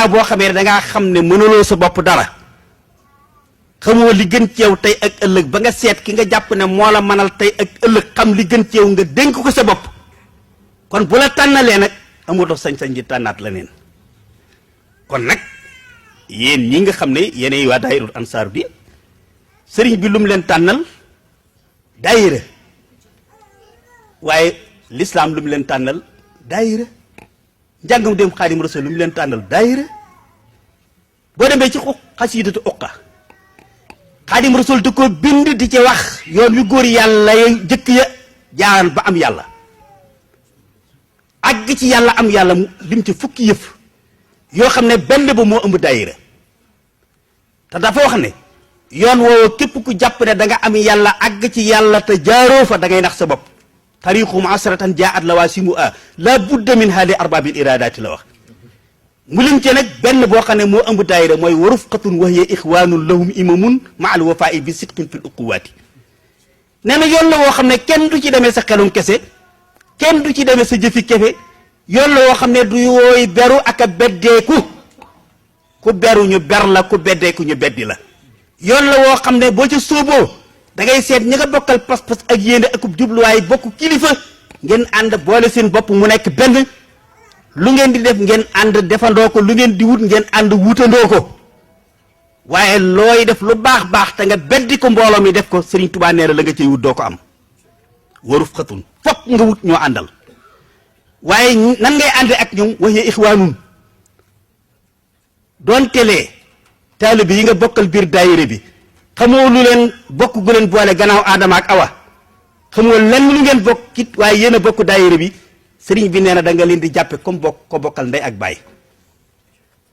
gannaaw boo xamee ne dangaa xam ne mënuloo sa bopp dara xamoo li gën ci yow tey ak ëllëg ba nga seet ki nga jàpp ne moo la mënal tey ak ëllëg xam li gën ci yow nga dénk ko sa bopp kon bu la tànnalee nag amatoo sañ-sañ di tànnaat leneen kon nag yéen ñi nga xam ne yéenay waa daayiratu ansaaru diin sëriñ bi lu mu leen tànnal daayira waaye lislaam lu mu leen tànnal daayira njàngam dem xaadim rasul lu mu leen tànnal daayira boo demee ci xasiidatu uqa xaadim rasul di ko bind di ci wax yoon wi góor yàlla ya jëkk ya jaaran ba am yàlla àgg ci yàlla am yàlla lim ci fukki yëf yoo xam ne benn ba moo ëmb daayira te dafa wax ne yoon woowu képp ku jàpp ne da nga am yàlla àgg ci yàlla te jaaroo fa da ngay nax sa bopp tariqum asratan jaat la waa simu a la budda min haali arbaabil iradaati la wax mu lim ci nag benn boo xam ne moo ëmb daayira mooy wa rufqatun wa hiya ixwaanun lahum imamun ma al wafaa'i bi sidqin fil uquwaati nee na yoon la woo xam ne kenn du ci demee sa xelum kese kenn du ci demee sa jëfi kefe yoon la woo xam ne du yooy beru ak a beddeeku ku beru ñu ber la ku beddeeku ñu beddi la yoon la woo xam ne boo ca sóoboo da ngay seet ñi nga bokkal pas-pas ak yéene akub jubluwaay bokk kilifa ngeen ànd boole seen bopp mu nekk benn lu ngeen di def ngeen ànd defandoo ko lu ngeen di wut ngeen ànd wutandoo ko waaye looy def lu baax baax te nga beddi ko mbooloo mi def ko Sëriñ Tuubaa nee na la nga cay wut doo ko am waruf xatun fokk nga wut ñoo àndal waaye nan ngay ànd ak ñoom waxee ixwaanun doon telee taalibe yi nga bokkal biir daayira bi xamoo lu leen bokk gu leen boole gannaaw aadama ak awa xamoo lenn lu ngeen bokk it waaye yéen a bokk daayira bi sëriñ bi nee na da nga leen di jàppe comme bokk ko bokkal ndey ak baay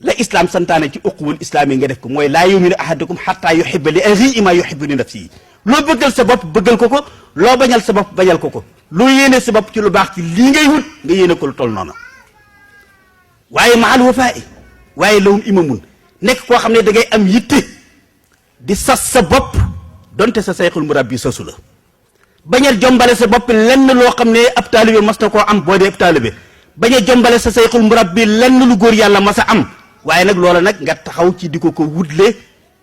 la islam santaane ci uquwul islaam yi nga def ko mooy laa yuminu ahadukum xatta yuhibba li axiihi maa yuhibbu li nafsihi loo bëggal sa bopp bëggal ko ko loo bañal sa bopp bañal ko ko loo yéene sa bopp ci lu baax ci lii ngay wut nga yéene ko lu toll noonu waaye maal wafaa'i waaye lawum imamun nekk koo xam ne da ngay am yitte di sas sa bopp donte sa sayxul murabbi sasu la bañ a jombale sa bopp lenn loo xam ne ab taalibe mas na koo am boo dee ab taalibe bañ a jombale sa sayxul murabbi lenn lu góor yàlla mas a am waaye nag loola nag nga taxaw ci di ko wutle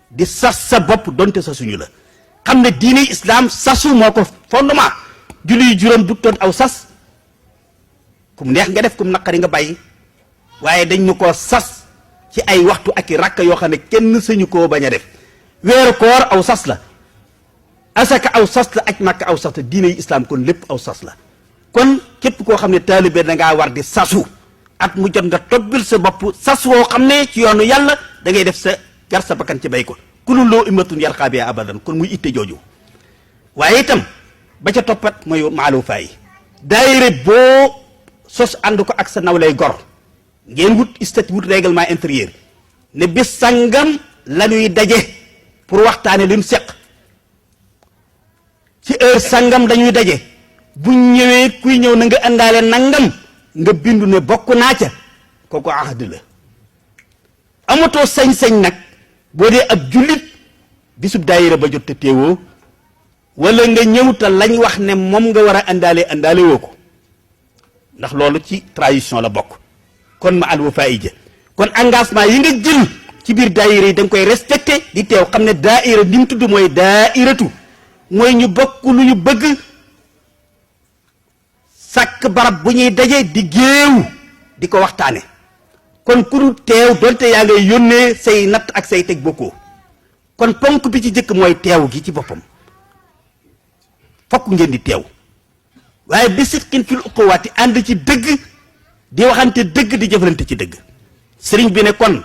di sas sa bopp donte sasuñu la xam ne diine islam sasu moo ko fondement julli juróom du toon aw sas kum neex nga def kum naqari nga bàyyi waaye dañ ñu koo sas ci ay waxtu ak i rakk yoo xam ne kenn sañu koo bañ a def weeru koor aw sas la asaka aw sas la aj màkk aw sas la diine yi islam kon lépp aw sas la kon képp koo xam ne taalibe da ngaa war di sasu at mu jot nga tobbil sa bopp sas woo xam ne ci yoonu yàlla da ngay def sa gar sa bakkan ci bay ko kullu loo immatun yarqaa biha abadan kon muy itte jooju waaye itam ba ca toppat mooy maalu faay daayire boo sos ànd ko ak sa nawlay gor ngeen wut statut wut règlement intérieur ne bis sangam la ñuy daje pour waxtaane li mu seq ci heure sangam dañuy daje bu ñëwee kuy ñëw na nga àndaale nangam nga bindu ne bokk naa ca kooku ahd la amatoo sañ-sañ nag boo dee ab jullit bisub daayira ba jot te teewoo wala nga ñëw te lañ wax ne moom nga war a àndaale woo ko ndax loolu ci tradition la bokk kon ma al wafaa ja kon engagement yi nga jël ci biir daayira yi da nga koy respecté di teew xam ne daayira li mu tudd mooy daayiratu mooy ñu bokk lu ñu bëgg sàkk barab bu ñuy daje di géew di ko waxtaane kon ku dul teew donte yaa ngay yónnee say natt ak say teg bokkoo kon ponk bi ci jëkk mooy teew gi ci boppam fokk ngeen di teew waaye bi sidqin fil uquwaati ànd ci dëgg di waxante dëgg di jëflante ci dëgg sëriñ bi ne kon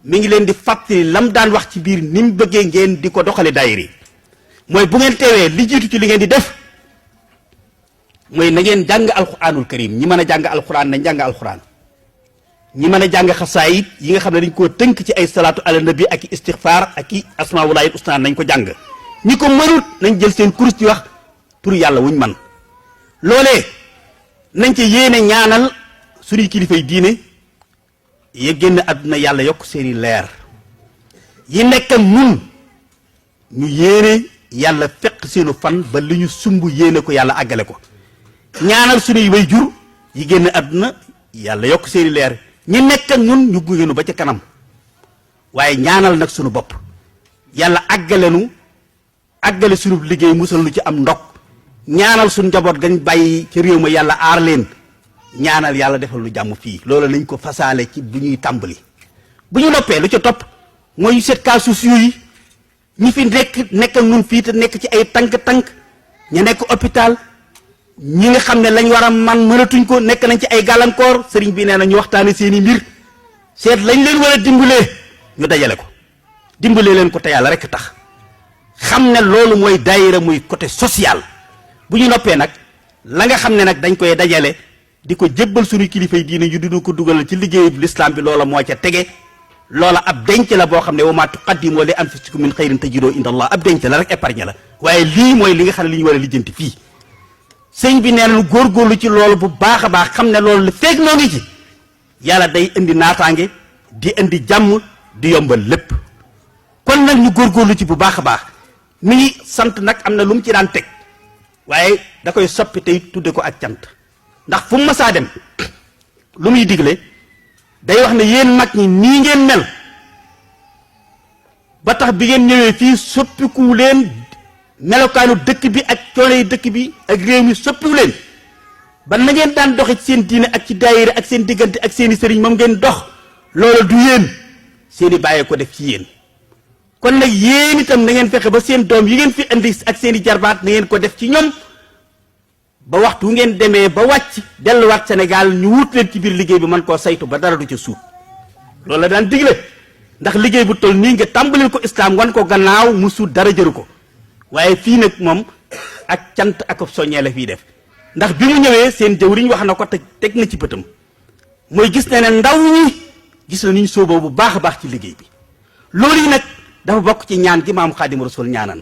mi ngi leen di fàttali lam daan wax ci biir ni mu bëggee ngeen di ko doxale daayira mooy bu ngeen teewee li jiitu ci li ngeen di def mooy na ngeen jàng alquranul karim ñi mën a jàng alquran nañ jàng alquran ñi mën a jàng xasaayit yi nga xam ne dañ koo tënk ci ay salaatu ala nabi ak i istixfaar ak i asmaa walaayit ustaan nañ ko jàng ñi ko mënut nañ jël seen kurus di wax pour yàlla wuñ man loolee nañ ci yéene ñaanal suñuy kilifay diine ya génn àdduna yàlla yokk seeni leer yi nekk nun ñu yéene yàlla fekk seenu fan ba li ñu sumb yéene ko yàlla àggale ko ñaanal suñuy way jur yi génn àdduna yàlla yokk seeni leer ñi nekk ak ñun ñu gunge nu ba ca kanam waaye ñaanal nag sunu bopp yàlla àggale sunu liggéey musal nu ci am ndog ñaanal sunu njaboot gañ bàyyi ci réew ma yàlla aar leen ñaanal yàlla defal lu jàmm fii loolu nañ ko fasaale ci bu ñuy tàmbali bu ñu noppee lu ca topp mooy seet cas sociaux yi ñi fi nekk ak ñun fii te nekk ci ay tànk-tànk ñu nekk hôpital ñi nga xam ne lañ war a man mënatuñ ko nekk nañ ci ay gàllankoor sëriñ bi nee na ñu waxtaane seeni mbir seet lañ leen war a dimbalee ñu dajale ko dimbalee leen ko te yàlla rek tax xam ne loolu mooy daayira muy côté social bu ñu noppee nag la nga xam ne nag dañ koy dajale di ko jébbal suñu kilifa yi diine yu dina ko dugalal ci liggéeyu l'islam bi loola moo ca tege loola ab denc la boo xam ne wa maa tuqaddimu li anfusikum min xayrin tajiduhu inda Allah ab denc la rek épargne la waaye lii mooy li nga xam ne li ñu war a lijjanti fii sëñ bi nee na góorgóorlu ci loolu bu baax a baax xam ne loolu li feeg noo ngi ci yàlla day indi naataange di indi jàmm di yombal lépp kon nag ñu góorgóorlu ci bu baax a baax mi ngi sant nag am na lu mu ci daan teg waaye da koy soppi tey tudde ko ak cant ndax fu mu masaa dem lu muy digle day wax ne yéen mag ñi nii ngeen mel ba tax bi ngeen ñëwee fii soppiku leen melokaanu dëkk bi ak coono yi dëkk bi ak réew mi soppiwu leen ba na ngeen daan doxe ci seen diine ak ci daayira ak seen diggante ak seeni sëriñ moom ngeen dox loola du yéen seeni bàyyee ko def ci yéen kon nag yéen itam na ngeen fexe ba seen doom yi ngeen fi indi ak seeni jarbaat na ngeen ko def ci ñoom ba waxtu ngeen demee ba wàcc delluwaat Sénégal ñu wut leen ci biir liggéey bi mën koo saytu ba dara du ca suut loolu la daan digle ndax liggéey bu toll nii nga tàmbalil ko islam wan ko gannaaw mu suut dara jëru ko waaye fii nag moom ak cant ak soññee la fii def ndax bi mu ñëwee seen jëwriñ wax na ko te teg na ci bëtam mooy gis na ne ndaw ñi gis na ni ñu sóoboo bu baax a baax ci liggéey bi loolu yi nag dafa bokk ci ñaan gi maam Xaadimu Rasuul ñaanan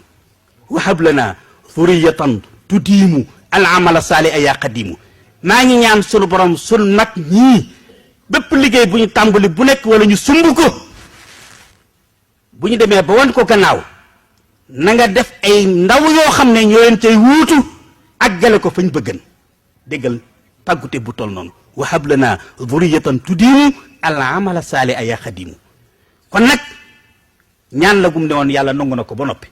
wahab lana zurriyatan tudiimu al amala saali ay yaa qadimu maa ngi ñaan sunu borom sunu mag ñii bépp liggéey bu ñu tàmbali bu nekk wala ñu sumb ko bu ñu demee ba wan ko gannaaw na nga def ay ndaw yoo xam ne ñoo leen cay wuutu ak gale ko fañ bëggan déggal pàggute bu toll noonu wahab lana zurriyatan tudiimu al amala saali ay yaa qadimu kon nag ñaan la gum ne woon yàlla nangu na ko ba noppi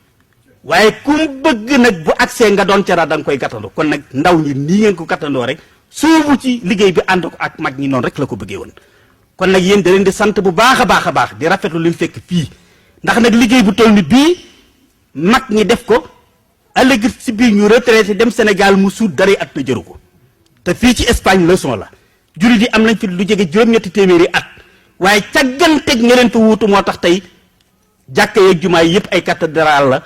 waaye kum bëgg nag bu accès nga doon cara da nga koy gàttandoo kon nag ndaw ñi nii ngeen ko gàttandoo rek suubu ci liggéey bi ànd ko ak mag ñi noonu rek la ko bëggee woon kon nag yéen da leen di sant bu baax a baax a baax di rafetlu li mu fekk fii ndax nag liggéey bu toll ni bii mag ñi def ko ëllëg si biir ñu retraité dem Sénégal mu suut dara at na jëru ko te fii ci Espagne leçon la jullit yi am nañ fi lu jege juróom-ñetti téeméeri at waaye càgganteeg ña leen fa wuutu moo tax tey jàkka yeeg jumaa yi yëpp ay cathédrale la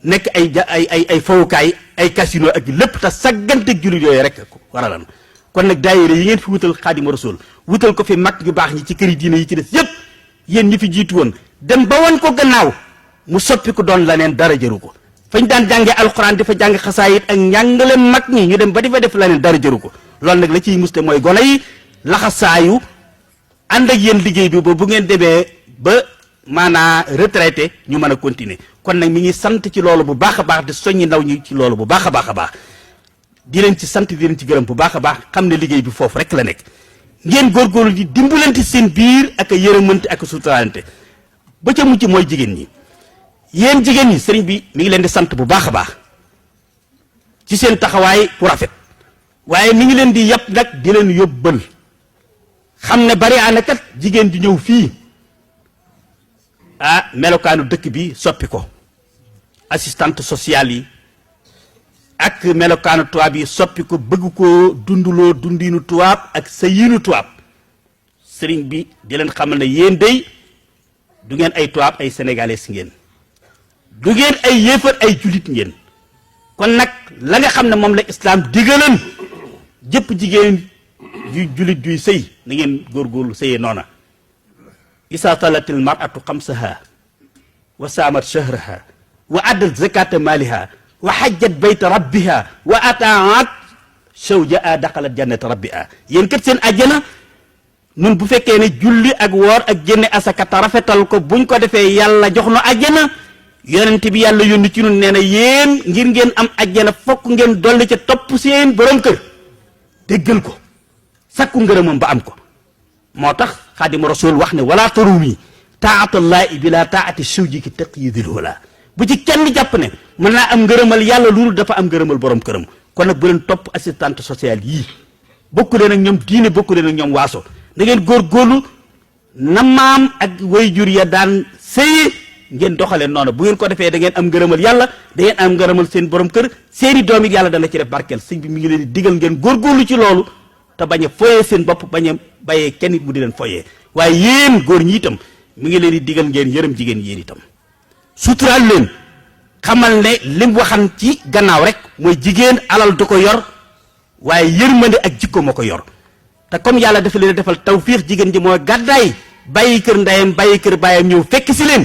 nekk ay fowukaay ay casino ak lépp te sagganteeg jullit yooyu rek waralan kon nag daayira yi ngeen fi wutal Xaadimu Rasuul wutal ko fi mag ñu baax ñi ci këri diine yi ci des yëpp yéen ñi fi jiitu woon dem ba wan ko gannaaw mu soppi ko doon la neen dara jëru ko fañ daan jànge alxuraan di fa jàng xasaayit ak njàngale mag ñi ñu dem ba di fa def la neen dara jëru ko loolu nag la ciy muste mooy gone yi laxasaayu ànd ak yéen liggéey bi ba bu ngeen demee ba maanaa retraité ñu mën a continuer kon nag mi ngi sant ci loolu bu baax a baax di soññi ndaw ñi ci loolu bu baax a baax a baax di leen ci sant di leen ci gërëm bu baax a baax xam ne liggéey bi foofu rek la nekk ngeen góorgóorlu di dimbalante seen biir ak a yërëmante ak a suturaalante ba ca mujj mooy jigéen ñi yéen jigéen ñi sëriñ bi mi ngi leen di sant bu baax a baax ci seen taxawaay bu rafet waaye mi ngi leen di yàpp nag di leen yóbbal xam ne bari ana kat jigéen di ñëw fii melokaanu dëkk bi soppi ko assistante sociale yi ak melokaanu tubaab yi soppi ko bëgg ko dunduloo dundinu tubaab ak sa yiinu tubaab sëriñ bi di leen xamal ne yéen day du ngeen ay tubaab ay sénégalais ngeen du ngeen ay yéefar ay julit ngeen kon nag la nga xam ne moom la islam digalan jëpp jigéen ju julit juy sëy na ngeen góorgóorlu sëyee noona isa talatil mar'atu xamsaha wa saamat shahraha wa addat zakata maliha wa hajjat bayta rabbiha wa ataat shawjaha daqalat jannata rabbiha yéen kat seen àjjana nun bu fekkee ne julli ak woor ak génne asakata rafetal ko buñ ko defee yàlla jox nu àjjana yonent bi yàlla yónni ci nun nee na yéen ngir ngeen am àjjana fokk ngeen dolli ca topp seen borom kër déggal ko sakku ngërëmam ba am ko moo tax xaadimu rasul wax ne wala tarumi taatallahi bila taati suuji ki taqyidil wala bu ci kenn jàpp ne mën naa am ngërëmal yàlla loolu dafa am ngërëmal borom këram kon nag bu leen topp assistante sociale yii bokku leen ak ñoom diine bokku leen ak ñoom waaso da ngeen góorgóorlu na maam ak wayjur ya daan sëye ngeen doxalee noonu bu ngeen ko defee da ngeen am ngërëmal yàlla da ngeen am ngërëmal seen borom kër seeni doom it yàlla dana ci def barkeel sëñ bi mi ngi leen di digal ngeen góorgóorlu ci loolu te bañ a foyee seen bopp bañ a bàyyee kenn it mu di leen foyee waaye yéen góor ñi itam mi ngi leen di digal ngeen yërëm jigéen yéen itam suturaal leen xamal ne lim waxan ci gannaaw rek mooy jigéen alal du ko yor waaye yërmande ak jikko moo ko yor te comme yàlla dafa leen defal tawfiix jigéen ji mooy gàddaay bàyyi kër ndeyam bàyyi kër baayam ñëw fekk si leen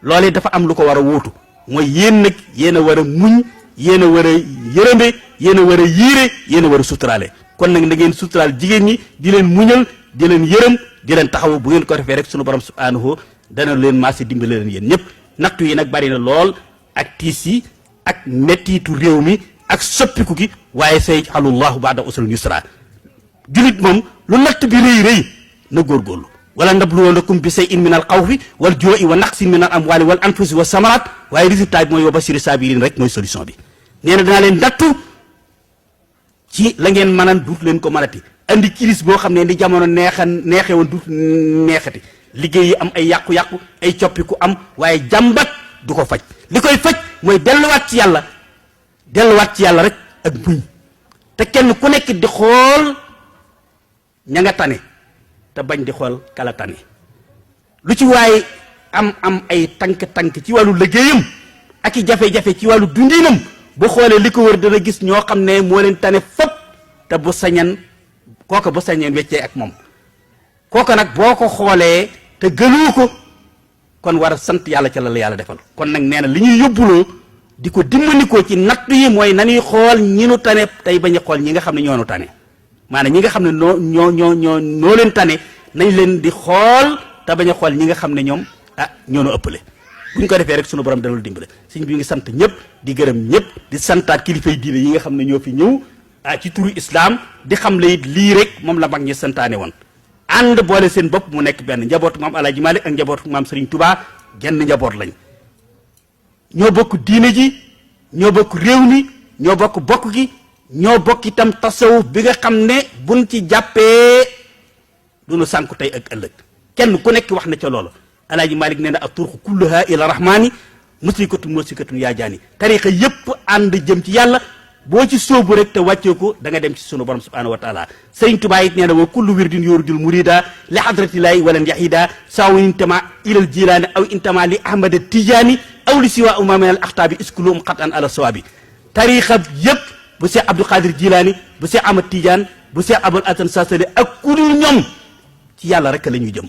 loolee dafa am lu ko war a wuutu mooy yéen nag yéen a war a muñ yéen a war a yërëmbe yéen a war a yiire yéen a war a suturaale kon nag na ngeen suturaal jigéen ñi di leen muñal di leen yërëm di leen taxaw bu ngeen ko defee rek sunu borom subhanahu dana leen maasi dimbale leen yéen ñëpp nattu yi nag bari na lool ak tiis yi ak mettiitu réew mi ak soppiku gi waaye sayaj'alullahu ba'da usrin yusra julit moom lu natt bi rëy rëy na góorgóorlu wala nabluwannakum bi shay'in min al xawfi wal juu'i wa naqsin min al amwali wal anfusi wa samarat waaye résultat bi mooy wa bashiri sabirin rek mooy solution bi nee na danaa leen nattu ci la ngeen mënan duut leen ko mënati andi crise boo xam ne di jamono neexee woon duut neexati liggéey yi am ay yàqu-yàqu ay coppiku am waaye jàmbat du ko faj li koy faj mooy delluwaat ci yàlla rek ak muñ te kenn ku nekk di xool ña nga tane te bañ di xool kala tane lu ci waaye am ay tànk ci wàllu liggéeyam ak i jafe-jafe ci wàllu dundinam bu xoolee li ko wër dana gis ñoo xam ne moo leen tane fop te bu sañan kooka bu sañan weccee ak moom kooka nag boo ko xoolee te gënoo ko kon war a sant yàlla ca la yàlla defal kon nag nee na li ñuy yóbbuloo di ko dimbandikoo ci nattu yi mooy nañuy xool ñi nu tane tey bañ a xool ñi nga xam ne ñoo nu tane maanaam ñi nga xam ne noo leen tane nañ leen di xool te bañ a xool ñi nga xam ne ñoom ñoo nu ëppale buñ ko defee rek sunu borom dana lu dimbale sëñ bi ngi sant ñëpp di gërëm ñëpp di santaat kilifay diine yi nga xam ne ñoo fi ñëw ci turu islam di xam le it lii rek moom la mag ñi santaane woon ànd boole seen bopp mu nekk benn njabootu maam Alaaji Maalik ak njabootu maam Serigne Touba genn njaboot lañ ñoo bokk diine ji ñoo bokk réew mi ñoo bokk gi ñoo bokk itam tasawuf bi nga xam ne buñ ci jàppee duñu sànku tey ak ëllëg kenn ku nekk wax na ca loolu Alaaji Maalik nee na ak turxu kulluha ila rahmaani musikatun yaa jaani tariqa yépp ànd jëm ci yàlla boo ci sóobu rek te wàccee ko da nga dem ci sunu borom subhanahu wa taala sëriñ Tuubaa it nee na wa kullu wirdin yuridul murida li hadratillahi walan yahida saw intama ilal jilaani aw intama li ahmada tijaani aw li siwa uma min al axtaabi iskulum xatan ala sawabi tariqa yépp bu Seex Abdul Qadir Jilaani bu Seex Ahmad Tijaan bu Seex Abul Hasan Saasali ak ku dul ñoom ci yàlla rek la ñuy jëm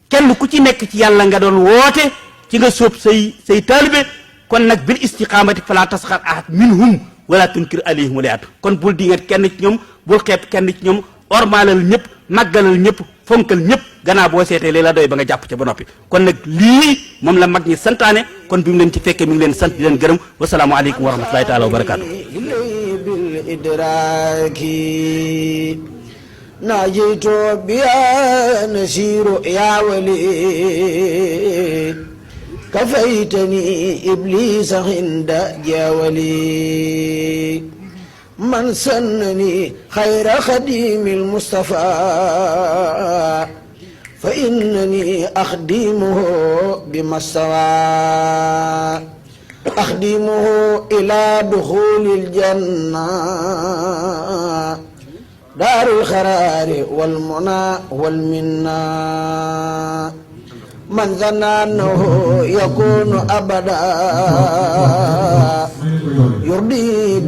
kenn ku ci nekk ci yàlla nga doon woote ci nga sóob say taalibe kon nag bil istiqaamati fala tasxar ahad minhum wala tunkir alayhim walaat kon bul di nga kenn ci ñoom bul xeeb kenn ci ñoom ormaalal ñëpp màggalal ñëpp fonkal ñëpp gannaaw boo seetee lii la doy ba nga jàpp ca ba noppi kon nag lii moom la mag ñi santaane kon bi mu leen ci fekkee mi ngi leen sant di leen gërëm wasalaamu aleykum wa rahmatullahi taala wa barakaatu ناجيت بيا نسير يا ولي كفيتني إبليس عند جاولي من سنني خير خديم المصطفى فإنني أخدمه بما استوى أخدمه إلى دخول الجنة دار الخرار والمنى والمنى من ظن أنه يكون أبدا يرضي